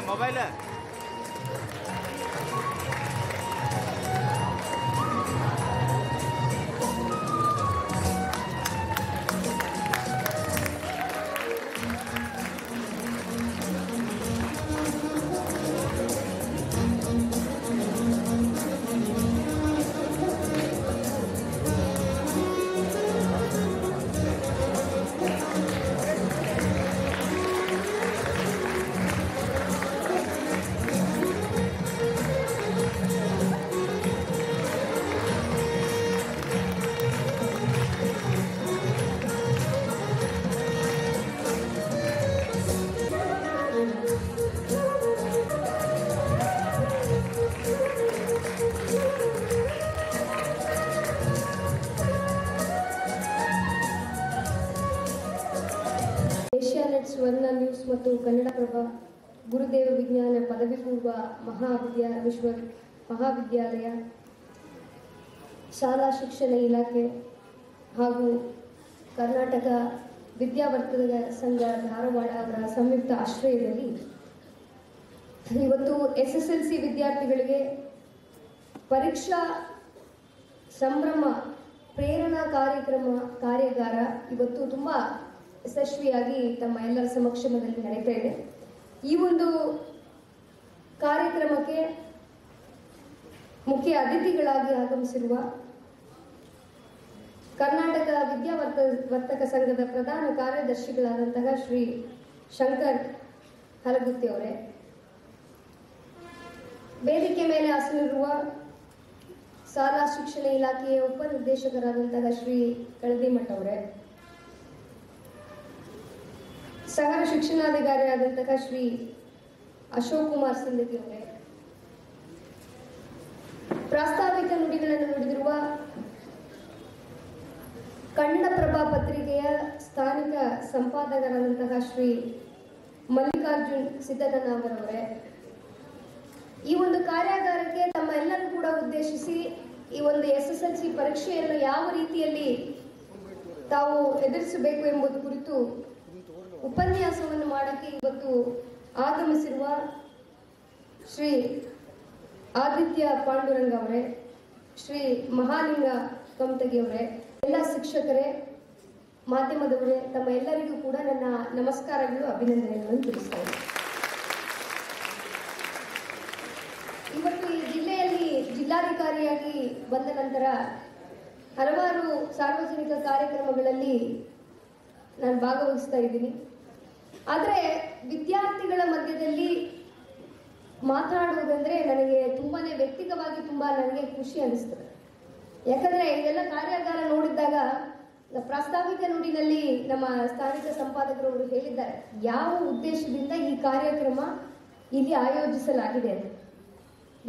Mobile ಸ್ವರ್ಣ news ಮತ್ತು ಕನ್ನಡಪ್ರಭ ಗುರುದೇವ ವಿಜ್ಞಾನ ಪದವಿ ಪೂರ್ವ ಮಹಾವಿದ್ಯಾಲಯ ಶಾಲಾ ಶಿಕ್ಷಣ ಇಲಾಖೆ ಹಾಗೂ ಕರ್ನಾಟಕ ವಿದ್ಯಾವರ್ಧಕ ಸಂಘ ಧಾರವಾಡ ಅವರ ಸಂಯುಕ್ತ ಆಶ್ರಯದಲ್ಲಿ ಇವತ್ತು SSLC ವಿದ್ಯಾರ್ಥಿಗಳಿಗೆ ಪರೀಕ್ಷಾ ಸಂಭ್ರಮ ಪ್ರೇರಣಾ ಕಾರ್ಯಾಗಾರ ಇವತ್ತು ತುಂಬ ಯಶಸ್ವಿಯಾಗಿ ತಮ್ಮ ಎಲ್ಲರ ಸಮಕ್ಷಮದಲ್ಲಿ ನಡೀತಾ ಇದೆ. ಈ ಒಂದು ಕಾರ್ಯಕ್ರಮಕ್ಕೆ ಮುಖ್ಯ ಅತಿಥಿಗಳಾಗಿ ಆಗಮಿಸಿರುವ ಕರ್ನಾಟಕ ವಿದ್ಯಾವರ್ಧಕ ಸಂಘದ ಪ್ರಧಾನ ಕಾರ್ಯದರ್ಶಿಗಳಾದಂತಹ ಶ್ರೀ ಶಂಕರ್ ಹಲಗುತ್ತಿ ಅವರೇ, ವೇದಿಕೆ ಮೇಲೆ ಆಸೀನರಿರುವ ಶಾಲಾ ಶಿಕ್ಷಣ ಇಲಾಖೆಯ ಉಪನಿರ್ದೇಶಕರಾದಂತಹ ಶ್ರೀ ಕಳದಿಮಠ ಅವರೇ, ಸಹರ ಶಿಕ್ಷಣಾಧಿಕಾರಿಯಾದಂತಹ ಶ್ರೀ ಅಶೋಕ್ ಕುಮಾರ್ ಸಿಂದಗಿ ಅವರೇ, ಪ್ರಾಸ್ತಾವಿಕ ನುಡಿಗಳನ್ನು ನುಡಿದಿರುವ ಕನ್ನಡಪ್ರಭ ಪತ್ರಿಕೆಯ ಸ್ಥಾನಿಕ ಸಂಪಾದಕರಾದಂತಹ ಶ್ರೀ ಮಲ್ಲಿಕಾರ್ಜುನ್ ಸಿದ್ದಗನ್ನವರವರೇ, ಈ ಒಂದು ಕಾರ್ಯಾಗಾರಕ್ಕೆ ತಮ್ಮ ಎಲ್ಲರೂ ಕೂಡ ಉದ್ದೇಶಿಸಿ ಈ ಒಂದು SSLC ಪರೀಕ್ಷೆಯನ್ನು ಯಾವ ರೀತಿಯಲ್ಲಿ ತಾವು ಎದುರಿಸಬೇಕು ಎಂಬುದು ಕುರಿತು ಉಪನ್ಯಾಸವನ್ನು ಮಾಡಕ್ಕೆ ಇವತ್ತು ಆಗಮಿಸಿರುವ ಶ್ರೀ ಆದಿತ್ಯ ಪಾಂಡುರಂಗ ಅವರೇ, ಶ್ರೀ ಮಹಾಲಿಂಗ ಕಮತಗಿ ಅವರೇ, ಎಲ್ಲ ಶಿಕ್ಷಕರೇ, ಮಾಧ್ಯಮದವರೇ, ತಮ್ಮ ಎಲ್ಲರಿಗೂ ಕೂಡ ನನ್ನ ನಮಸ್ಕಾರಗಳು, ಅಭಿನಂದನೆಗಳನ್ನು ತಿಳಿಸ್ತೇನೆ. ಇವತ್ತು ಈ ಜಿಲ್ಲೆಯಲ್ಲಿ ಜಿಲ್ಲಾಧಿಕಾರಿಯಾಗಿ ಬಂದ ನಂತರ ಹಲವಾರು ಸಾರ್ವಜನಿಕ ಕಾರ್ಯಕ್ರಮಗಳಲ್ಲಿ ನಾನು ಭಾಗವಹಿಸ್ತಾ ಇದ್ದೀನಿ. ಆದರೆ ವಿದ್ಯಾರ್ಥಿಗಳ ಮಧ್ಯದಲ್ಲಿ ಮಾತನಾಡುವುದಂದ್ರೆ ನನಗೆ ತುಂಬಾನೇ ವ್ಯಕ್ತಿಗತವಾಗಿ ನನಗೆ ಖುಷಿ ಅನಿಸ್ತದೆ. ಯಾಕಂದ್ರೆ ಇದೆಲ್ಲ ಕಾರ್ಯಾಗಾರ ನೋಡಿದಾಗ ಪ್ರಾಸ್ತಾವಿಕ ನುಡಿನಲ್ಲಿ ನಮ್ಮ ಸ್ಥಾನಿಕ ಸಂಪಾದಕರವರು ಹೇಳಿದ್ದಾರೆ ಯಾವ ಉದ್ದೇಶದಿಂದ ಈ ಕಾರ್ಯಕ್ರಮ ಇಲ್ಲಿ ಆಯೋಜಿಸಲಾಗಿದೆ ಅಂತ.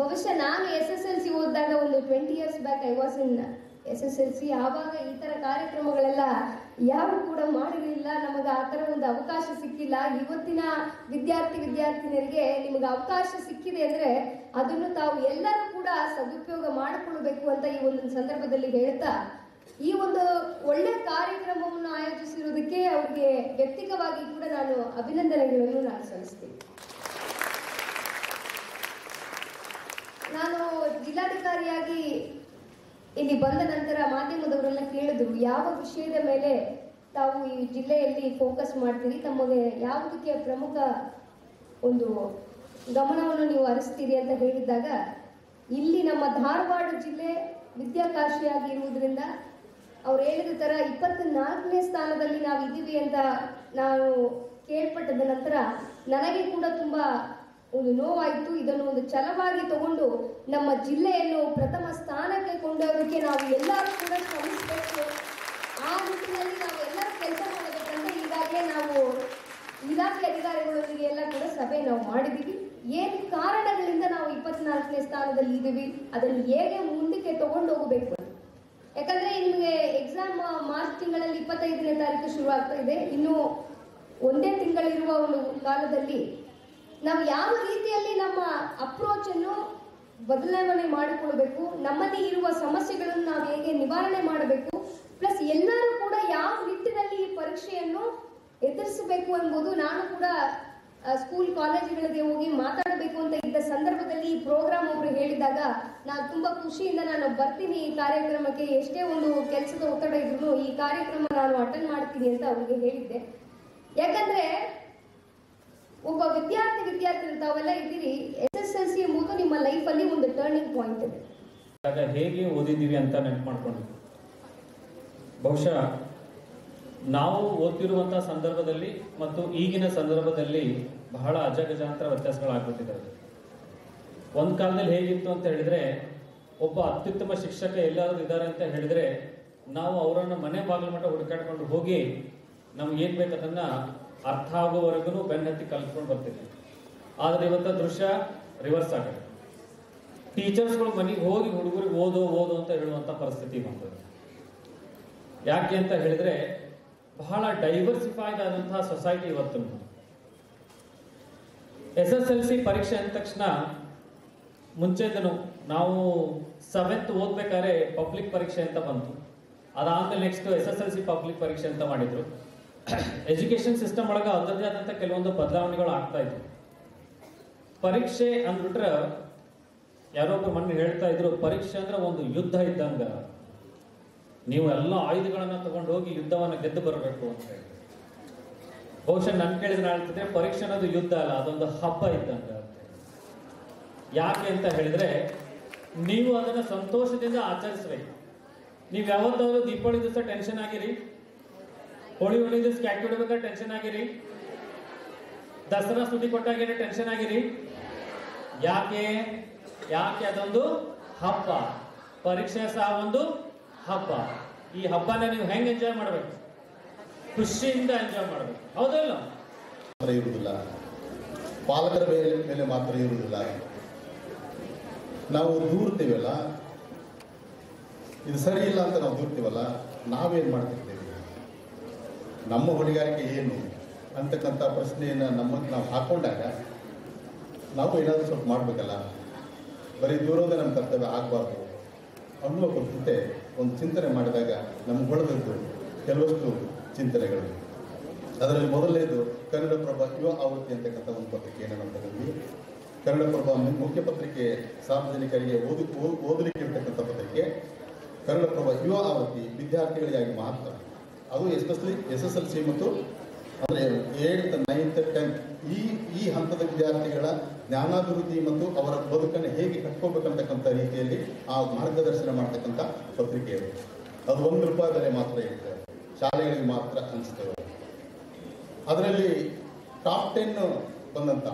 ಬಹುಶಃ ನಾನು SSLC ಓದಿದಾಗ ಒಂದು 20 years back I was in SSLC. ಆವಾಗ ಈ ತರ ಕಾರ್ಯಕ್ರಮಗಳೆಲ್ಲ ಯಾರು ಕೂಡ ಮಾಡಿರಲಿಲ್ಲ, ನಮಗೆ ಆ ತರ ಒಂದು ಅವಕಾಶ ಸಿಕ್ಕಿಲ್ಲ. ಇವತ್ತಿನ ವಿದ್ಯಾರ್ಥಿನಿಯರಿಗೆ ನಿಮಗೆ ಅವಕಾಶ ಸಿಕ್ಕಿದೆ ಅಂದ್ರೆ ಅದನ್ನು ತಾವು ಎಲ್ಲರೂ ಕೂಡ ಸದುಪಯೋಗ ಮಾಡಿಕೊಳ್ಳಬೇಕು ಅಂತ ಈ ಒಂದು ಸಂದರ್ಭದಲ್ಲಿ ಹೇಳ್ತಾ, ಈ ಒಂದು ಒಳ್ಳೆ ಕಾರ್ಯಕ್ರಮವನ್ನು ಆಯೋಜಿಸಿರುವುದಕ್ಕೆ ಅವರಿಗೆ ವ್ಯಕ್ತಿಗತವಾಗಿ ಕೂಡ ನಾನು ಅಭಿನಂದನೆಗಳನ್ನು ಸಲ್ಲಿಸ್ತೀನಿ. ನಾನು ಜಿಲ್ಲಾಧಿಕಾರಿಯಾಗಿ ಇಲ್ಲಿ ಬಂದ ನಂತರ ಮಾಧ್ಯಮದವರೆಲ್ಲ ಕೇಳಿದ್ರು ಯಾವ ವಿಷಯದ ಮೇಲೆ ತಾವು ಈ ಜಿಲ್ಲೆಯಲ್ಲಿ ಫೋಕಸ್ ಮಾಡ್ತೀರಿ, ತಮಗೆ ಯಾವುದಕ್ಕೆ ಪ್ರಮುಖ ಒಂದು ಗಮನವನ್ನು ನೀವು ಹರಿಸ್ತೀರಿ ಅಂತ ಹೇಳಿದಾಗ, ಇಲ್ಲಿ ನಮ್ಮ ಧಾರವಾಡ ಜಿಲ್ಲೆ ವಿದ್ಯಾಕಾಶಿಯಾಗಿ ಇರುವುದರಿಂದ ಅವ್ರು ಹೇಳಿದ ತರ 24ನೇ ಸ್ಥಾನದಲ್ಲಿ ನಾವು ಇದ್ದೀವಿ ಅಂತ ನಾನು ಕೇಳ್ಪಟ್ಟದ ನಂತರ ನನಗೆ ಕೂಡ ತುಂಬಾ ಒಂದು ನೋವಾಯಿತು. ಇದನ್ನು ಒಂದು ಛಲವಾಗಿ ತಗೊಂಡು ನಮ್ಮ ಜಿಲ್ಲೆಯನ್ನು ಪ್ರಥಮ ಸ್ಥಾನಕ್ಕೆ ಕೊಂಡೋದಕ್ಕೆ ನಾವು ಎಲ್ಲರೂ ಕೂಡ ಶ್ರಮಿಸಬೇಕು. ಆ ನಿಟ್ಟಿನಲ್ಲಿ ನಾವು ಎಲ್ಲರೂ ಕೆಲಸ ಮಾಡಬೇಕಂತ ಈಗಾಗಲೇ ನಾವು ಇಲಾಖೆ ಅಧಿಕಾರಿಗಳೊಂದಿಗೆ ಎಲ್ಲ ಕೂಡ ಸಭೆ ನಾವು ಮಾಡಿದ್ದೀವಿ. ಏನು ಕಾರಣಗಳಿಂದ ನಾವು 24ನೇ ಸ್ಥಾನದಲ್ಲಿ ಇದ್ದೀವಿ, ಅದನ್ನು ಹೇಗೆ ಮುಂದಕ್ಕೆ ತಗೊಂಡು ಹೋಗಬೇಕು. ಯಾಕಂದ್ರೆ ನಿಮಗೆ ಎಕ್ಸಾಮ್ ಮಾರ್ಚ್ ತಿಂಗಳಲ್ಲಿ 25ನೇ ತಾರೀಕು ಶುರು ಆಗ್ತಾ ಇದೆ. ಇನ್ನು ಒಂದೇ ತಿಂಗಳಿರುವ ಒಂದು ಕಾಲದಲ್ಲಿ ನಾವು ಯಾವ ರೀತಿಯಲ್ಲಿ ನಮ್ಮ ಅಪ್ರೋಚ್ ಅನ್ನು ಬದಲಾವಣೆ ಮಾಡಿಕೊಳ್ಬೇಕು, ನಮ್ಮಲ್ಲಿ ಇರುವ ಸಮಸ್ಯೆಗಳನ್ನು ನಾವು ಹೇಗೆ ನಿವಾರಣೆ ಮಾಡಬೇಕು, ಪ್ಲಸ್ ಎಲ್ಲರೂ ಕೂಡ ಯಾವ ನಿಟ್ಟಿನಲ್ಲಿ ಈ ಪರೀಕ್ಷೆಯನ್ನು ಎದುರಿಸಬೇಕು ಎಂಬುದು ನಾನು ಕೂಡ ಸ್ಕೂಲ್ ಕಾಲೇಜುಗಳಿಗೆ ಹೋಗಿ ಮಾತಾಡಬೇಕು ಅಂತ ಇದ್ದ ಸಂದರ್ಭದಲ್ಲಿ ಈ ಪ್ರೋಗ್ರಾಮ್ ಅವರು ಹೇಳಿದಾಗ ನಾನು ತುಂಬಾ ಖುಷಿಯಿಂದ ನಾನು ಬರ್ತೀನಿ ಈ ಕಾರ್ಯಕ್ರಮಕ್ಕೆ, ಎಷ್ಟೇ ಒಂದು ಕೆಲಸದ ಒತ್ತಡ ಇದ್ರು ಈ ಕಾರ್ಯಕ್ರಮ ನಾನು ಅಟೆಂಡ್ ಮಾಡ್ತೀನಿ ಅಂತ ಅವ್ರಿಗೆ ಹೇಳಿದ್ದೆ. ಯಾಕಂದ್ರೆ ಒಬ್ಬ ವಿದ್ಯಾರ್ಥಿ ತಾವೆಲ್ಲ ಇದ್ದೀರಿ, SSLC ಎಂಬುದು ನಿಮ್ಮ ಲೈಫ್ ಅಲ್ಲಿ ಒಂದು ಟರ್ನಿಂಗ್ ಪಾಯಿಂಟ್ ಇದೆ. ಹೇಗೆ ಓದಿದ್ದೀವಿ ಅಂತ ನೆನಪು ಮಾಡ್ಕೊಂಡು ಬಹುಶಃ ನಾವು ಓದ್ತಿರುವಂತಹ ಸಂದರ್ಭದಲ್ಲಿ ಮತ್ತು ಈಗಿನ ಸಂದರ್ಭದಲ್ಲಿ ಬಹಳ ಅಜಗಜಾಂತರ ವ್ಯತ್ಯಾಸಗಳಾಗ್ಬಿಟ್ಟಿದ್ದಾವೆ. ಒಂದ್ ಕಾಲದಲ್ಲಿ ಹೇಗಿತ್ತು ಅಂತ ಹೇಳಿದ್ರೆ, ಒಬ್ಬ ಅತ್ಯುತ್ತಮ ಶಿಕ್ಷಕ ಎಲ್ಲಾದ್ರೂ ಇದ್ದಾರೆ ಅಂತ ಹೇಳಿದ್ರೆ ನಾವು ಅವರನ್ನ ಮನೆ ಬಾಗಿಲು ಮಟ್ಟ ಹುಡುಕಾಡ್ಕೊಂಡು ಹೋಗಿ ನಮ್ಗೆ ಏನ್ ಬೇಕದನ್ನ ಅರ್ಥ ಆಗುವವರೆಗೂ ಬೆನ್ನತ್ತಿ ಕಲ್ತ್ಕೊಂಡು ಬರ್ತಿದ್ವಿ. ಆದ್ರೆ ಇವತ್ತ ದೃಶ್ಯ ರಿವರ್ಸ್ ಆಗಿದೆ. ಟೀಚರ್ಸ್ಗಳು ಮನೆಗೆ ಹೋಗಿ ಹುಡುಗರಿಗೆ ಓದೋ ಅಂತ ಹೇಳುವಂತ ಪರಿಸ್ಥಿತಿ ಬಂದಿದೆ. ಯಾಕೆ ಅಂತ ಹೇಳಿದ್ರೆ ಬಹಳ ಡೈವರ್ಸಿಫೈಡ್ ಆದಂತಹ ಸೊಸೈಟಿ ಇವತ್ತು. SSLC ಪರೀಕ್ಷೆ ಅಂದ ತಕ್ಷಣ ಮುಂಚೆದನು ನಾವು 7th ಓದ್ಬೇಕಾದ್ರೆ ಪಬ್ಲಿಕ್ ಪರೀಕ್ಷೆ ಅಂತ ಬಂತು. ಅದಾದ್ಮೇಲೆ ನೆಕ್ಸ್ಟ್ SSLC ಪಬ್ಲಿಕ್ ಪರೀಕ್ಷೆ ಅಂತ ಮಾಡಿದ್ರು. ಎಜುಕೇಶನ್ ಸಿಸ್ಟಮ್ ಒಳಗ ಅದರದೇ ಆದಂತ ಕೆಲವೊಂದು ಬದಲಾವಣೆಗಳು ಆಗ್ತಾ ಇದ್ವು. ಪರೀಕ್ಷೆ ಅಂದ್ಬಿಟ್ರೆ ಯಾರೊಬ್ಬರು ಮೊನ್ನೆ ಹೇಳ್ತಾ ಇದ್ರು, ಪರೀಕ್ಷೆ ಅಂದ್ರೆ ಒಂದು ಯುದ್ಧ ಇದ್ದಂಗ, ನೀವು ಎಲ್ಲ ಆಯುಧಗಳನ್ನ ತಗೊಂಡು ಹೋಗಿ ಯುದ್ಧವನ್ನ ಗೆದ್ದು ಬರಬೇಕು ಅಂತ ಹೇಳಿ. ಬಹುಶಃ ನನ್ ಕೇಳಿದ್ರೆ ಹೇಳ್ತಿದ್ರೆ ಪರೀಕ್ಷೆ ಅನ್ನೋದು ಯುದ್ಧ ಅಲ್ಲ, ಅದೊಂದು ಹಬ್ಬ ಇದ್ದಂಗ. ಯಾಕೆ ಅಂತ ಹೇಳಿದ್ರೆ ನೀವು ಅದನ್ನ ಸಂತೋಷದಿಂದ ಆಚರಿಸ್ಬೇಕು. ನೀವು ಯಾವತ್ತಾದ್ರೂ ದೀಪಾವಳಿ ದಿವಸ ಟೆನ್ಷನ್ ಆಗಿರಿ, ಹೋಳಿ ದಿವಸ ಕ್ಯಾಕ್ ಹೊಡಿಬೇಕಾದ್ರೆ ಟೆನ್ಷನ್ ಆಗಿರಿ, ದಸರಾ ಸುದ್ದಿ ಕೊಟ್ಟಾಗ ಟೆನ್ಷನ್ ಆಗಿರಿ. ಯಾಕೆ ಅದೊಂದು ಹಬ್ಬ. ಪರೀಕ್ಷೆ ಸಹ ಒಂದು ಹಬ್ಬ. ಈ ಹಬ್ಬನ ನೀವು ಹೆಂಗ್ ಎಂಜಾಯ್ ಮಾಡ್ಬೇಕು? ಖುಷಿಯಿಂದ ಎಂಜಾಯ್ ಮಾಡ್ಬೇಕು. ಹೌದಲ್ಲ? ಇರುವುದಿಲ್ಲ, ಪಾಲಕರ ಮೇಲೆ ಮಾತ್ರ ಇರುವುದಿಲ್ಲ. ನಾವು ದೂರ್ತೀವಲ್ಲ, ಇದು ಸರಿ ಇಲ್ಲ ಅಂತ ನಾವು ದೂರ್ತೀವಲ್ಲ, ನಾವೇನ್ ಮಾಡ್ತಿರ್ತೇವೆ? ನಮ್ಮ ಹೊಣೆಗಾರಿಕೆ ಏನು ಅಂತಕ್ಕಂಥ ಪ್ರಶ್ನೆಯನ್ನು ನಮಗೆ ನಾವು ಹಾಕೊಂಡಾಗ ನಾವು ಏನಾದರೂ ಸ್ವಲ್ಪ ಮಾಡಬೇಕಲ್ಲ. ಬರೀ ದೂರೋದೇ ನಮ್ಮ ಕರ್ತವ್ಯ ಆಗಬಾರ್ದು ಅನ್ನುವ ಕುರಿತಂತೆ ಒಂದು ಚಿಂತನೆ ಮಾಡಿದಾಗ ನಮ್ಗೆ ಹೊಳೆದದ್ದು ಕೆಲವಷ್ಟು ಚಿಂತನೆಗಳು. ಅದರಲ್ಲಿ ಮೊದಲನೇದು ಕನ್ನಡಪ್ರಭ ಯುವ ಆವೃತ್ತಿ ಅಂತಕ್ಕಂಥ ಒಂದು ಪತ್ರಿಕೆಯನ್ನು ನಾವು ತಗೊಂಡ್ವಿ. ಕನ್ನಡಪ್ರಭ ಮುಖ್ಯ ಪತ್ರಿಕೆ, ಸಾರ್ವಜನಿಕರಿಗೆ ಓದಲಿಕ್ಕೆ ಇರ್ತಕ್ಕಂಥ ಪತ್ರಿಕೆ. ಕನ್ನಡಪ್ರಭ ಯುವ ಆವೃತ್ತಿ ವಿದ್ಯಾರ್ಥಿಗಳಿಗಾಗಿ ಮಾತ್ರ. ಅದು SSLC ಮತ್ತು ಅಂದರೆ 8th 9th 10th ಈ ಹಂತದ ವಿದ್ಯಾರ್ಥಿಗಳ ಜ್ಞಾನಾಭಿವೃದ್ಧಿ ಮತ್ತು ಅವರ ಬದುಕನ್ನು ಹೇಗೆ ಕಟ್ಕೋಬೇಕಂತಕ್ಕಂಥ ರೀತಿಯಲ್ಲಿ ಆ ಮಾರ್ಗದರ್ಶನ ಮಾಡ್ತಕ್ಕಂಥ ಪತ್ರಿಕೆ ಅದು. ಅದು ₹1 ಬೆಲೆ ಮಾತ್ರ ಇರ್ತದೆ, ಶಾಲೆಗಳಿಗೆ ಮಾತ್ರ ಅನಿಸ್ತೇವೆ. ಅದರಲ್ಲಿ ಟಾಪ್ 10 ಬಂದಂಥ